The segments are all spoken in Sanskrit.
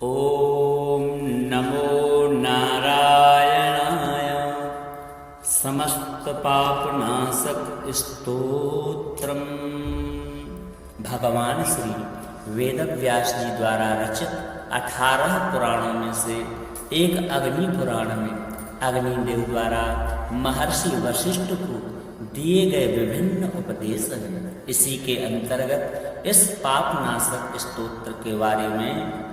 ओम नमो नारायणाय। समस्त पापनाशक स्तोत्रम। भगवान श्री वेद व्यास जी द्वारा रचित 18 पुराणों में से एक अग्नि पुराण में अग्निदेव द्वारा महर्षि वशिष्ठ को दिए गए विभिन्न उपदेश हैं। इसी के अंतर्गत इस पापनाशक स्तोत्र के बारे में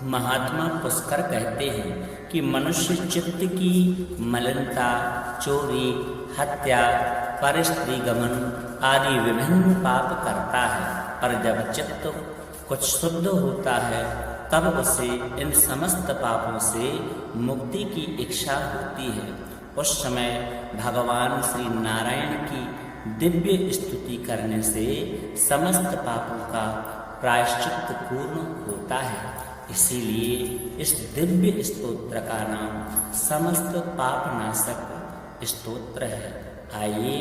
महात्मा पुष्कर कहते हैं कि मनुष्य चित्त की मलिनता, चोरी, हत्या, परस्त्री गमन आदि विभिन्न पाप करता है, पर जब चित्त कुछ शुद्ध होता है तब उसे इन समस्त पापों से मुक्ति की इच्छा होती है। उस समय भगवान श्री नारायण की दिव्य स्तुति करने से समस्त पापों का प्रायश्चित पूर्ण होता है। इसीलिए इस दिव्य स्तोत्र का नाम समस्त पापनाशक स्तोत्र है। आइए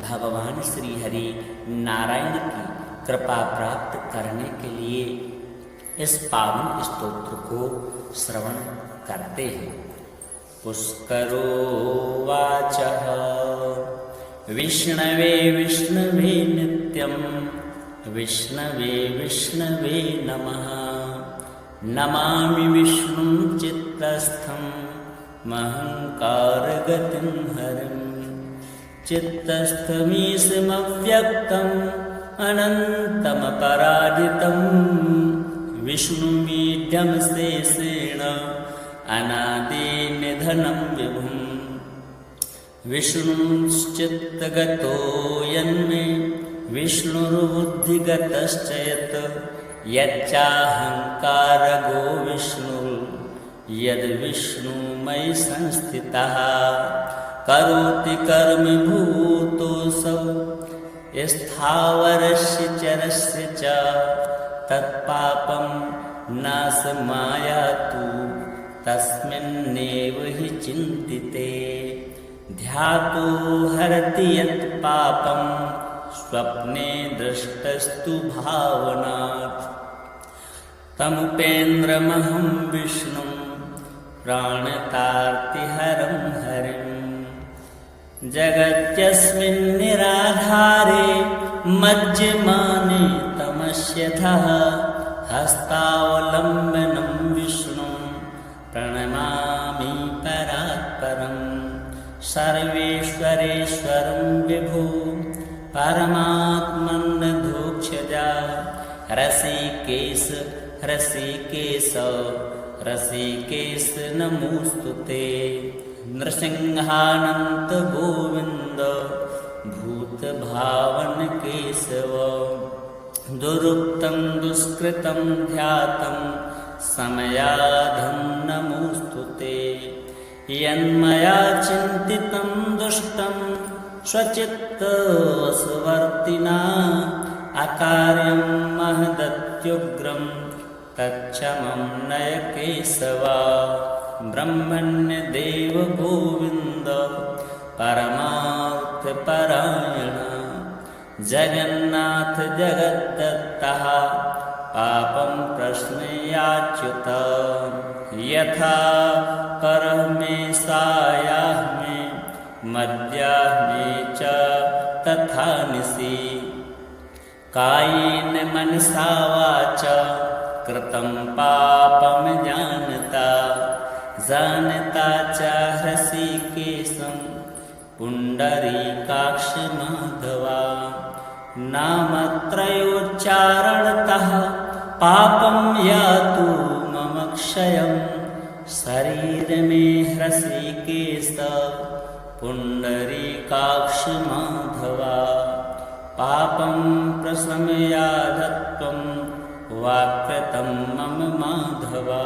भगवान श्री हरि नारायण की कृपा प्राप्त करने के लिए इस पावन स्तोत्र को श्रवण करते हैं। पुष्करो वाचः विष्णवे विष्णवे नित्यं विष्णवे विष्णवे नमः। नमामि विष्णुं चित्तस्थं महंकारगतिं हरिं। चित्तस्थमीशमव्यक्तम् अनन्तमपराजितं विष्णुमीड्यं शेषेण अनादिनिधनं विभुम्। विष्णुश्चित्तगतो यन्मे विष्णुर्बुद्धिगतश्च यत् यच्चाहंकारगो विष्णुर् यद्विष्णुमयि संस्थितः। करोति कर्म भूतोऽसौ स्थावरस्य चरस्य च तत्पापं नाशमायातु तस्मिन्नेव हि चिन्तिते। ध्यातो हरति यत् पापं स्वप्ने दृष्टस्तु भावनात्। तमुपेन्द्रमहं विष्णुं प्राणतार्तिहरं हरिं। जगत्यस्मिन्निराधारे मज्जमाने तमस्यथः हस्तावलम्बनं विष्णुं प्रणमामि परात्परम्। सर्वेश्वरेश्वरं विभो परमात्मन्नधोक्षजा। ऋषिकेश ऋषिकेश ऋषिकेश नमोस्तुते। नृसिंहानंत गोविंद भूतभावन केशव। दुरुक्तं दुष्कृतं ध्यातं समयाधं नमोस्तुते। यन्मया चिन्तितं दुष्टं स्वचित्तवशवर्तिना अकार्यं महदत्युग्रं तच्छमं नय केशव। ब्रह्मण्यदेव गोविन्द परमार्थपरायण। जगन्नाथ जगद्दत्तः पापं प्रश्नयाच्युत। यथा परमेशायाह्मे मध्याह्ने च तथा निशि। कायेन मनसा वाचा कृतं पापं जानता। जानता च ऋषिकेशं पुण्डरीकाक्ष माधवा। नामत्रयोच्चारणतः पापं यातु मम क्षयं। शरीर में ऋषिकेश पुण्डरीकाक्ष माधवा। पापं प्रशमयाधत्वं वाक्कृतं मम माधवा।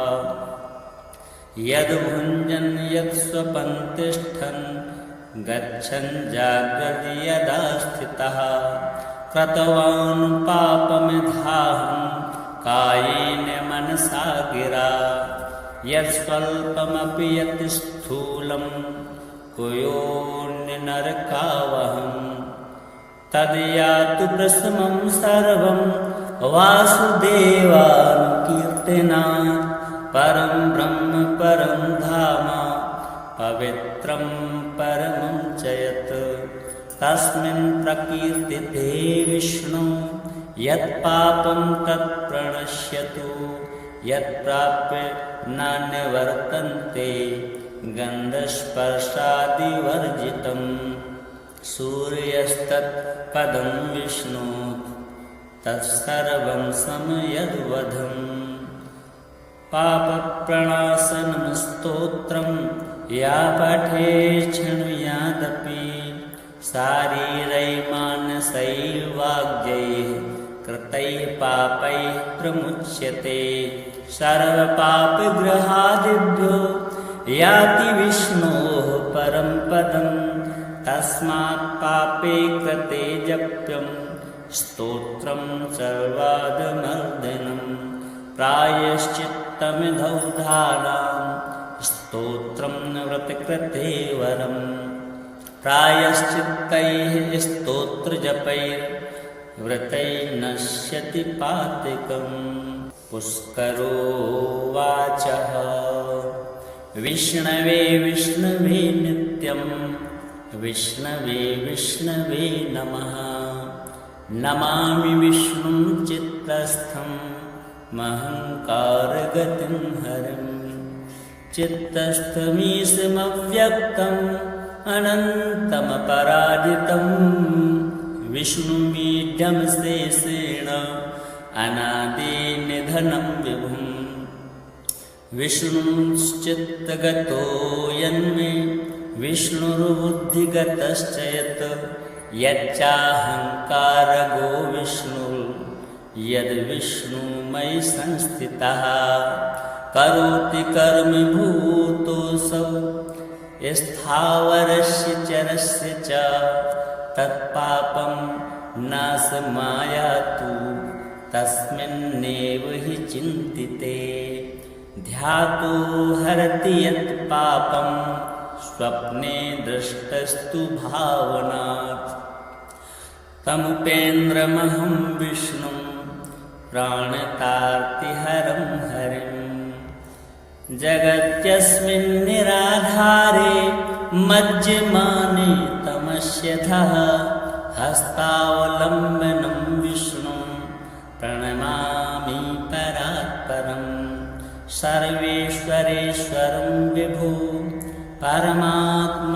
यद्भुञ्जन् यत्स्वपन् तिष्ठन् गच्छन् जाग्रति यदा स्थितः। कृतवान् पापमिधाहं कायेन मनसा गिरा। यत्स्वल्पमपि यत् स्थूलं कुयोन्यनरकावहं। तद्यातु प्रशमं सर्वं वासुदेवानुकीर्तना। परं ब्रह्म परं धाम पवित्रं परमं च यत् तस्मिन् प्रकीर्तिते विष्णु यत्पापं तत् प्रणश्यतु यत्प्राप्य न निवर्तन्ते गन्धस्पर्शादिवर्जितं सूर्यस्तत्पदं विष्णु तत्सर्वं समयद्वधम् पापप्रणाशनं स्तोत्रं या पठे शृणुयादपि शारीरैर्मानसैर्वाग्यैः कृतैः पापैः प्रमुच्यते सर्वपापग्रहादिभ्यो याति विष्णोः परं पदं तस्मात् पापे कृते जप्यं स्तोत्रं सर्वादमर्दनं प्रायश्चित्तमिधौधानां स्तोत्रं व्रतकृते वरम् प्रायश्चित्तैः स्तोत्रजपैर्व्रतैर्नश्यति पातकम् पुष्करोवाच विष्णवे विष्णवे नित्यं विष्णवे विष्णवे नमः नमामि विष्णुं चित्तस्थं महङ्कारगतिं हरिं चित्तस्थमीशमव्यक्तम् अनन्तमपराजितं विष्णुमीड्यं शेषेण अनादिनिधनं विभुं विष्णुश्चित्तगतो यन्मे विष्णुर्बुद्धिगतश्च यत् यच्चाहङ्कारगो विष्णुर्यद्विष्णुमयि संस्थितः करोति कर्मभूतोऽसौ स्थावरस्य चरस्य च तत्पापं नाशमायातु तस्मिन्नेव हि चिन्तिते ध्यातो हरति यत् पापं स्वप्ने दृष्टस्तु भावनात् तमुपेन्द्रमहं विष्णुं प्राणतार्तिहरं हरिं जगत्यस्मिन् निराधारे मज्जमाने तमस्यधः हस्तावलम्बनं विष्णुं प्रणमामि परात्परं सर्वेश्वरेश्वरं विभो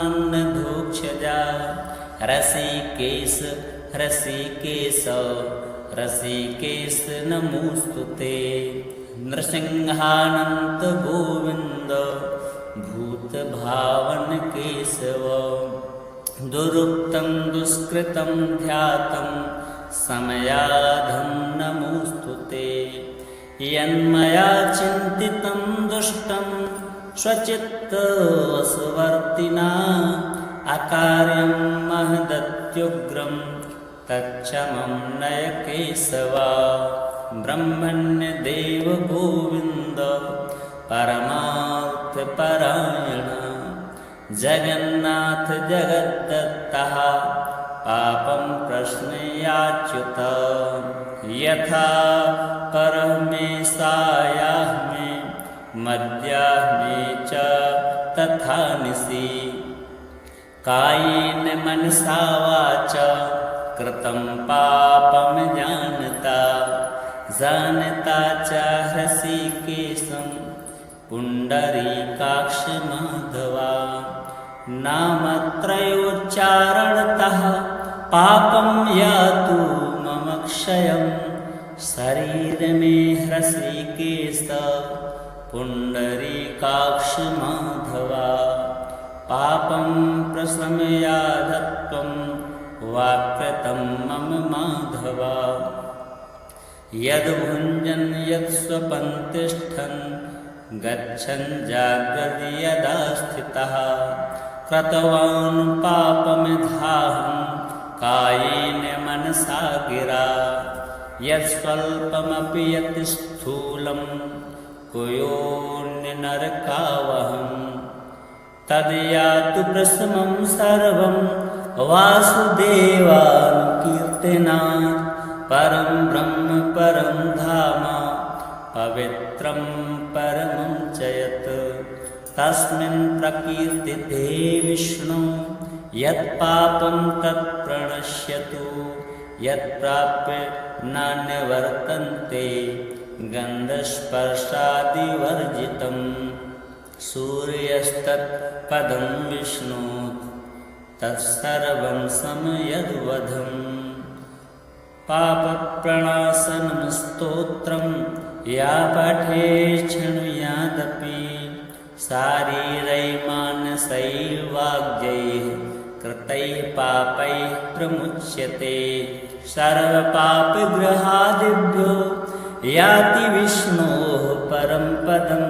परमात्मन्नधोक्षजा रसिकेश रसिकेश रसिकेश नमोऽस्तु ते नृसिंहानन्त गोविन्द भूतभावन केशव दुरुक्तं दुष्कृतं ध्यातं समयाधं नमोऽस्तु ते यन्मया चिन्तितं दुष्टं स्वचित्तवशवर्तिना अकार्यं महदत्युग्रं तच्छमं नय केशव ब्रह्मण्यदेव गोविन्द परमार्थपरायण जगन्नाथ जगद्दत्तः पापं प्रश्नयाच्युत यथा परमेशायाह्मे मद्याह्मे च तथा निशि कायेन मनसा वाचा कृतं पापं जानता च हृषीकेशं पुण्डरीकाक्षमाधवा नामत्रयोच्चारणतः पापं यातु मम क्षयं शरीरमे हृषीकेश पुण्डरीकाक्षमाधवा पापं प्रशमयाधत्वं वाक्कृतं मम माधवा यद्भुञ्जन् यत्स्वपन् तिष्ठन् गच्छन् जाग्रति यदा स्थितः कृतवान् पापमिधाहं कायेन मनसा गिरा यत्स्वल्पमपि यत् स्थूलं कुयोन्यनरकावहं तद्यातु प्रशमं सर्वं वासुदेवानुकीर्तनात् परं ब्रह्म परं धाम पवित्रं परमं च यत् तस्मिन् प्रकीर्तिते विष्णु यत्पापं तत् प्रणश्यतु यत्प्राप्य न निवर्तन्ते गन्धस्पर्शादिवर्जितं सूर्यस्तत्पदं विष्णु तत्सर्वं समयद्वधम् पापप्रणाशनं स्तोत्रं या पठे शृणुयादपि शारीरैर्मानसैर्वाग्यैः कृतैः पापैः प्रमुच्यते सर्वपापग्रहादिभ्यो याति विष्णोः परं पदं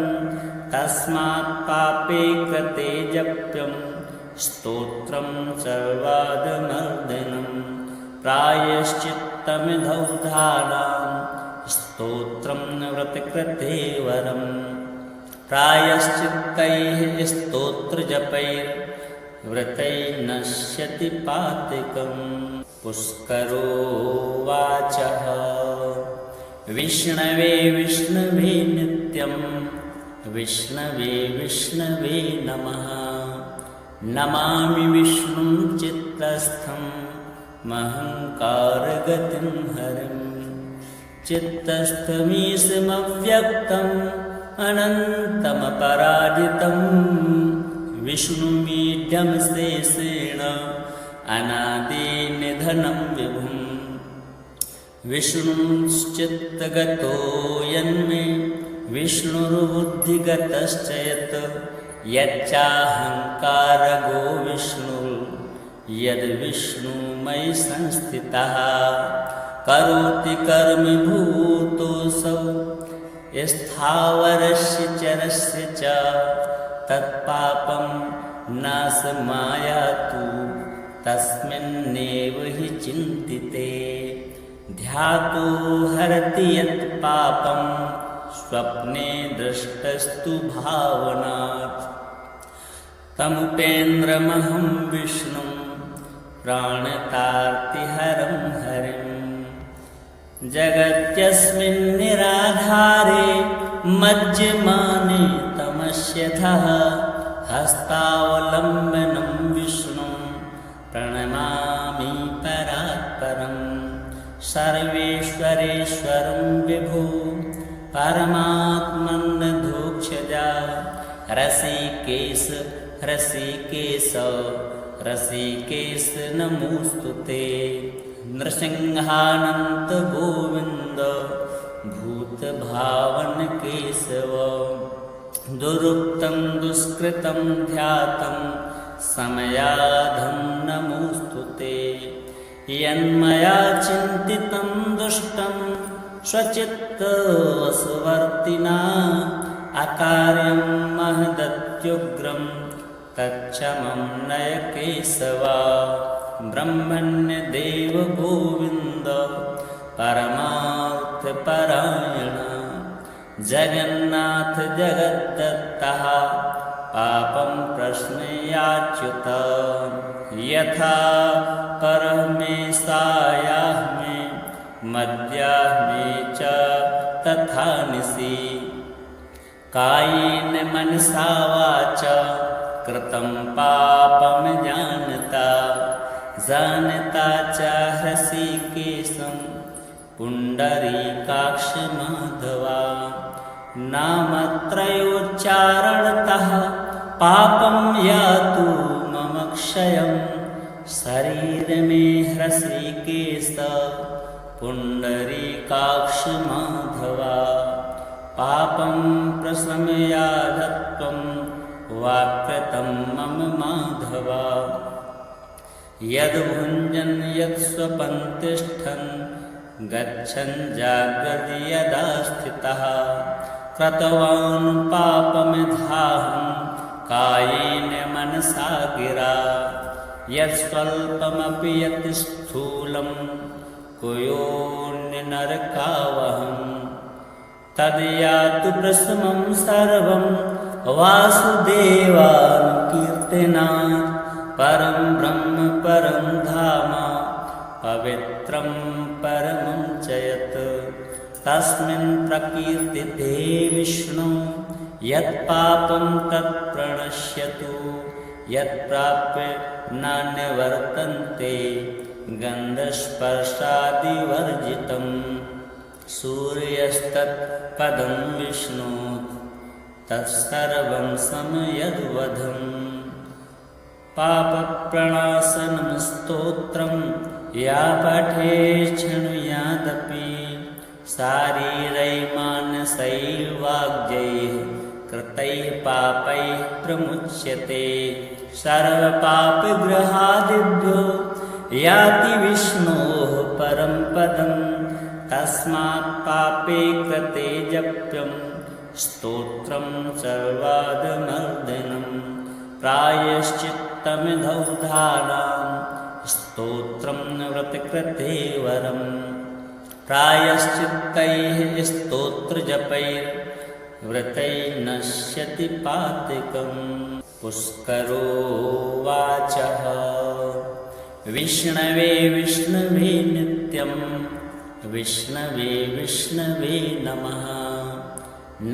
तस्मात् पापे कृते जप्यं स्तोत्रं सर्वादमर्दनं प्रायश्चित्तमिधौधानां स्तोत्रं व्रतकृते वरम् प्रायश्चित्तैः स्तोत्रजपैर्व्रतैर्नश्यति पातकम् पुष्करोवाच विष्णवे विष्णवे नित्यं विष्णवे विष्णवे नमः नमामि विष्णुं चित्तस्थं महङ्कारगतिं हरिं चित्तस्थमीशमव्यक्तम् अनन्तमपराजितं विष्णुमीड्यं शेषेण अनादिनिधनं विभुं विष्णुश्चित्तगतो यन्मे विष्णुर्बुद्धिगतश्च यत् यच्चाहङ्कारगो विष्णुर्यद्विष्णुमयि संस्थितः करोति कर्मभूतोऽसौ स्थावरस्य चरस्य च तत्पापं नाशमायातु तस्मिन्नेव हि चिन्तिते ध्यातो हरति यत् पापं स्वप्ने दृष्टस्तु भावनात् तमुपेन्द्रमहं विष्णुं प्राणतार्तिहरं हरिम् जगत्यस्मिन् निराधारे मज्जमाने तमस्यथः हस्तावलम्बनं विष्णुं प्रणमामि परात्परं सर्वेश्वरेश्वरं विभो परमात्मन्नधोक्षजा रसिकेश रसिकेश रसिकेश नमोऽस्तुते नृसिंहानन्त गोविन्द भूतभावन केशव दुरुक्तं दुष्कृतं ध्यातं समयाधं नमोऽस्तुते यन्मया चिन्तितं दुष्टं स्वचित्तवशवर्तिना अकार्यं महदत्युग्रं तच्छमं नय केशव ब्रह्मण्यदेव गोविन्द परमार्थपरायण जगन्नाथ जगद्दत्तः पापं प्रश्नयाच्युत यथा परमेशायाः मे मद्याः मे च तथा निशि कायेन मनसा वाचा कृतं पापं जानता जानता च हृषीकेशं पुण्डरीकाक्षमाधवा नामत्रयोच्चारणतः पापं यातु मम क्षयं शरीरमे हृषीकेश पुण्डरीकाक्षमाधवा पापं प्रशमयाधत्वं वाक्कृतं मम माधवा यद्भुञ्जन् यत्स्वपन् तिष्ठन् गच्छन् जाग्रति यदा स्थितः कृतवान् पापमिधाहं कायेन मनसा गिरा यत्स्वल्पमपि यत् स्थूलं कुयोऽन्यनरकावहम् तद्यातु प्रशमं सर्वं वासुदेवानुकीर्तनात् परं ब्रह्म परं धाम पवित्रं परमं च यत् तस्मिन् प्रकीर्तिते विष्णु यत्पापं तत्प्रणश्यतु यत्प्राप्य नान्यवर्तन्ते गन्धस्पर्शादिवर्जितं सूर्यस्तत्पदं विष्णु तत्सर्वं समयद्वधम् पापप्रणाशनं स्तोत्रं या पठे शृणुयादपि शारीरैर्मानसैर्वाग्यैः कृतैः पापैः प्रमुच्यते सर्वपापग्रहादिभ्यो याति विष्णोः परं पदं तस्मात् पापे कृते जप्यं स्तोत्रं सर्वादमर्दनं प्रायश्चित्तमिधौधानां स्तोत्रं व्रतकृते वरम् प्रायश्चित्तैः स्तोत्रजपैर्व्रतैर्नश्यति पातकम् पुष्करोवाच विष्णवे विष्णवे नित्यं विष्णवे विष्णवे नमः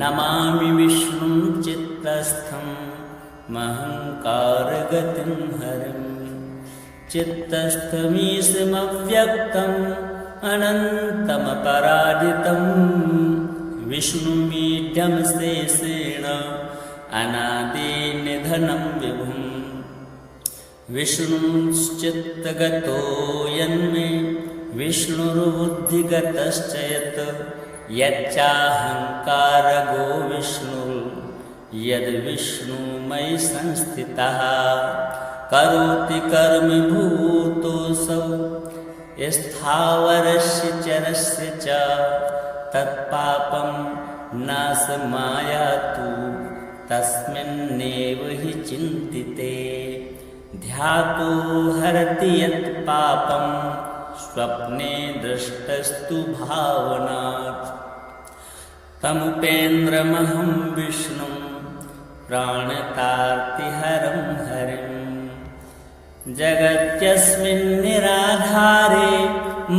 नमामि विष्णुं चित्तस्थं महङ्कारगतिं हरिं चित्तस्थमीशमव्यक्तम् अनन्तमपराजितं विष्णुमीड्यं शेषेण अनादिनिधनं विभुं विष्णुश्चित्तगतो यन्मे विष्णुर्बुद्धिगतश्च यत् यच्चाहङ्कारगो विष्णुर्यद्विष्णुमयि संस्थितः करोति कर्मभूतोऽसौ स्थावरस्य चरस्य च तत्पापं नाशमायातु तस्मिन्नेव हि चिन्तिते ध्यातो हरति यत् पापं स्वप्ने दृष्टस्तु भावनात् तमुपेन्द्रमहं विष्णुं प्राणतार्तिहरं हरिं जगत्यस्मिन् निराधारे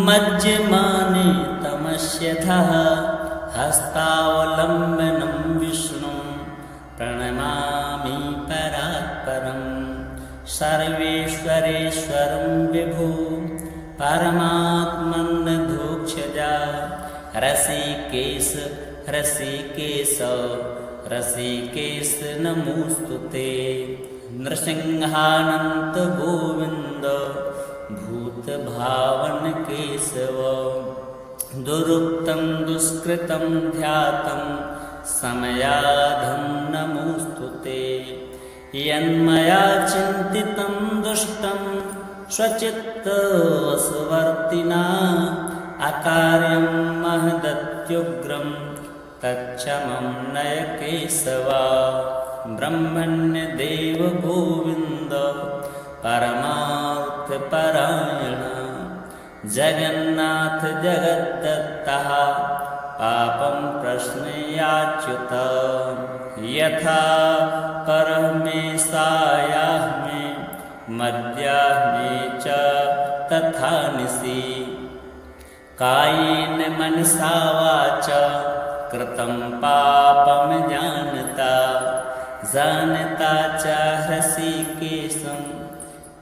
मज्जमाने तमस्यधः हस्तावलम्बनं विष्णुं प्रणमामि परात्परं सर्वेश्वरेश्वरं विभु परमात्मन्नधोक्षजा रसिकेश रसिकेश रसिकेश नमोस्तुते नृसिंहानन्त गोविन्द भूतभावन केशव दुरुक्तं दुष्कृतं ध्यातं समयाधं नमोस्तुते यन्मया चिन्तितं दुष्टं स्वचित्तवशवर्तिना अकार्यं महदत्युग्रं तच्छमं नय केशवा ब्रह्मण्यदेव गोविन्द परमार्थपरायण जगन्नाथ जगद्दत्तः पापं प्रश्नयाच्युत यथा परमेशायाह्मे मद्याह्मे च तथा निशि कायेन मनसा वाचा कृतं पापं जानता च हृषीकेशं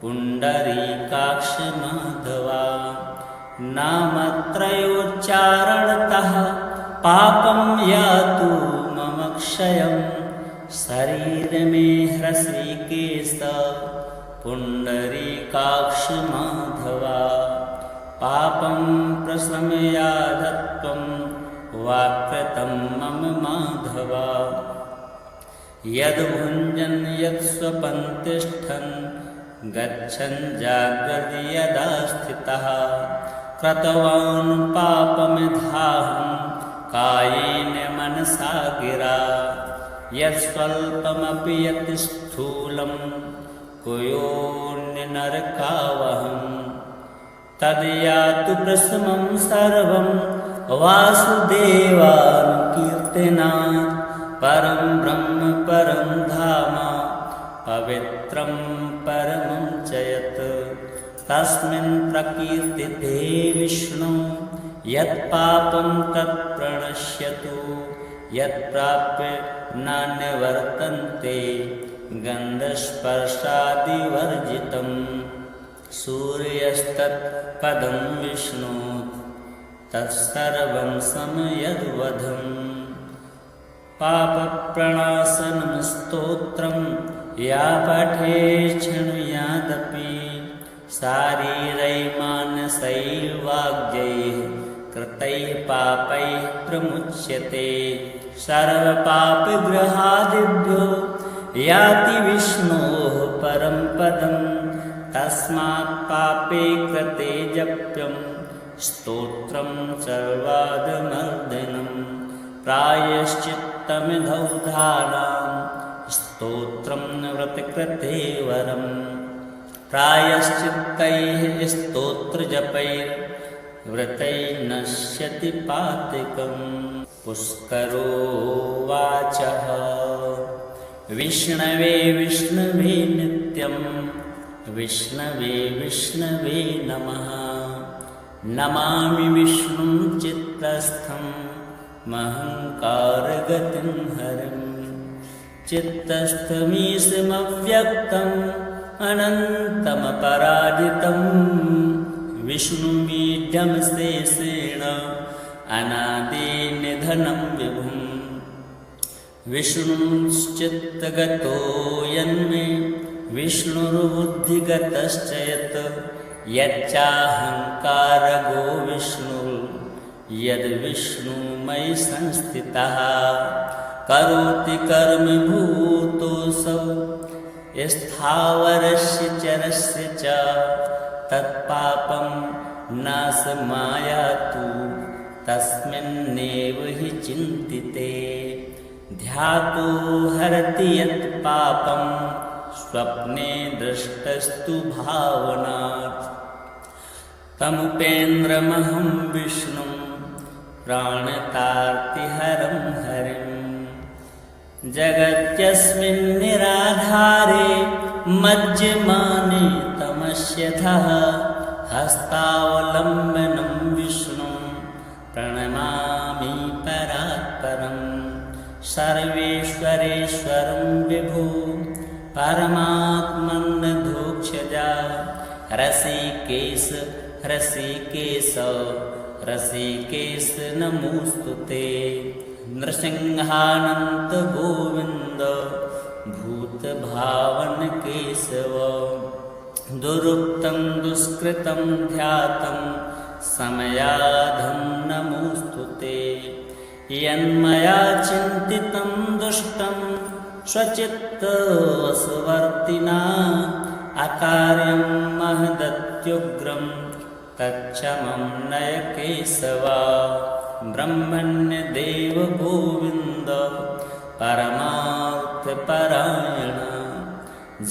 पुण्डरीकाक्ष माधवा नामत्रयोच्चारणतः पापं यातु मम क्षयं शरीर मे हृषीकेश पुण्डरीकाक्ष माधवा पापं प्रशमयाधत्वं वाक्कृतं मम माधवा यद्भुञ्जन् यत्स्वपन् तिष्ठन् गच्छन् जाग्रति यदा स्थितः कृतवान् पापमिधाहं कायेन मनसा गिरा यत्स्वल्पमपि यत् स्थूलं कुयोऽन्यनरकावहं तद्यातु प्रशमं सर्वं वासुदेवानुकीर्तनात् परं ब्रह्म परं धाम पवित्रं परमं च यत् तस्मिन् प्रकीर्तिते विष्णु यत्पापं तत्प्रणश्यतु यत्प्राप्य नान्यवर्तन्ते गन्धस्पर्शादिवर्जितं सूर्यस्तत्पदं विष्णु तत्सर्वं समयद्वधम् पापप्रणाशनं स्तोत्रं या पठे शृणुयादपि शारीरैर्मानसैर्वाग्यैः कृतैः पापैः प्रमुच्यते सर्वपापग्रहादिभ्यो याति विष्णोः परं पदं तस्मात् पापे कृते जप्यं स्तोत्रं सर्वादमर्दनं प्रायश्चित्तमिधौधानां स्तोत्रं व्रतकृते वरम् प्रायश्चित्तैः स्तोत्रजपैर्व्रतैर्नश्यति पातकम् पुष्करोवाच विष्णवे विष्णवे नित्यं विष्णवे विष्णवे नमः नमामि विष्णुं चित्तस्थं महङ्कारगतिं हरिं चित्तस्थमीशमव्यक्तम् अनन्तमपराजितं विष्णुमीड्यं शेषेण अनादिनिधनं विभुं विष्णुश्चित्तगतो यन्मे विष्णुर्बुद्धिगतश्च यत् यच्चाहङ्कारगो विष्णुर्यद्विष्णुमयि संस्थितः करोति कर्म भूतोऽसौ स्थावरस्य चरस्य च तत्पापं नाशमायातु तस्मिन्नेव हि चिन्तिते ध्यातो हरति यत् पापं स्वप्ने दृष्टस्तु भावनात् तमुपेन्द्रमहं विष्णुं प्राणतार्तिहरं हरिम् जगत्यस्मिन् निराधारे मज्जमाने तमस्यथः हस्तावलम्बनं विष्णुं प्रणमामि परात्परं सर्वेश्वरेश्वरं विभो परमात्मन्नधोक्षजा रसिकेश रसिकेश रसिकेश नमोऽस्तु ते नृसिंहानन्त गोविन्द भूतभावन केशव दुरुक्तं दुष्कृतं ध्यातं समयाधं नमोऽस्तु ते यन्मया चिन्तितं दुष्टं स्वचित्तवशवर्तिना अकार्यं महदत्युग्रं तच्छमं नय केशव ब्रह्मण्यदेव गोविन्द परमार्थपरायण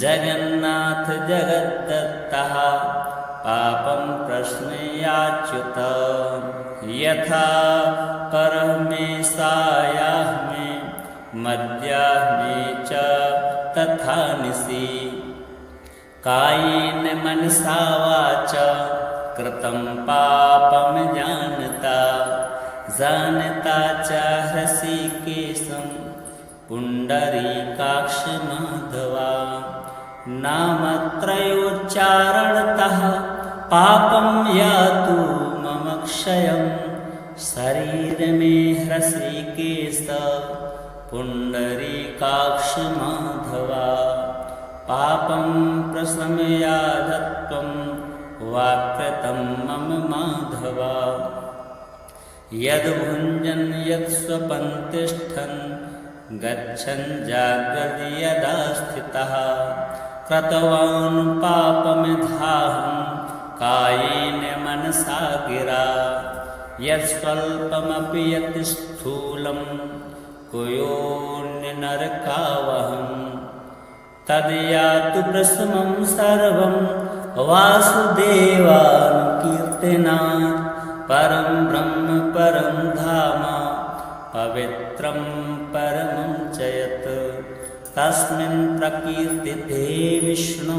जगन्नाथ जगद्दत्तः पापं प्रश्नयाच्युत यथा परमेशायाह्मे मद्याह्मे च तथा निशि कायेन मनसा वाचा कृतं पापं जानता च हृषीकेशं पुण्डरीकाक्ष माधवा नामत्रयोच्चारणतः पापं यातु मम क्षयं शरीर मे हृषीकेश पुण्डरीकाक्ष माधवा पापं प्रशमयाधत्वं वाक्कृतं मम माधवा यद्भुञ्जन् यत्स्वपन् तिष्ठन् गच्छन् जाग्रति यदा स्थितः कृतवान् पापमिधाहं कायेन मनसा गिरा यत्स्वल्पमपि यत् स्थूलं कुयोऽन्यनरकावहं तद्यातु प्रशमं सर्वं वासुदेवानुकीर्तनात् परं ब्रह्म परं धाम पवित्रं परमं च यत् तस्मिन् प्रकीर्तिते विष्णु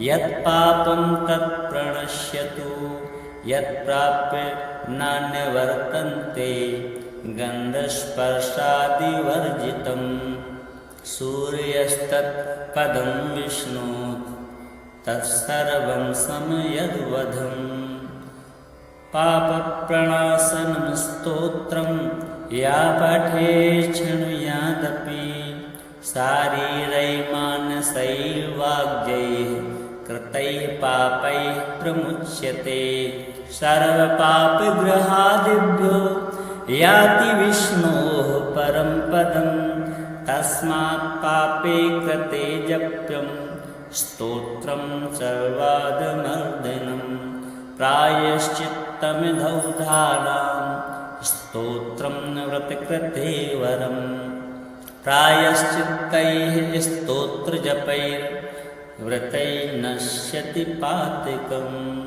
यत्पापं तत्प्रणश्यतु यत्प्राप्य नान्यवर्तन्ते गन्धस्पर्शादिवर्जितं सूर्यस्तत्पदं विष्णु तत्सर्वं समयद्वधम् पापप्रणाशनं स्तोत्रं या पठेत् शृणुयादपि शारीरैर्मानसैर्वाग्यैः कृतैः पापैः प्रमुच्यते सर्वपापग्रहादिभ्यो याति विष्णोः परं पदं तस्मात् पापे कृते जप्यं स्तोत्रं सर्वादमर्दनं प्रायश्चित्तमिधौधानां स्तोत्रं व्रतकृते वरं प्रायश्चित्तैः स्तोत्रजपैर्व्रतैः नश्यति पातकम्।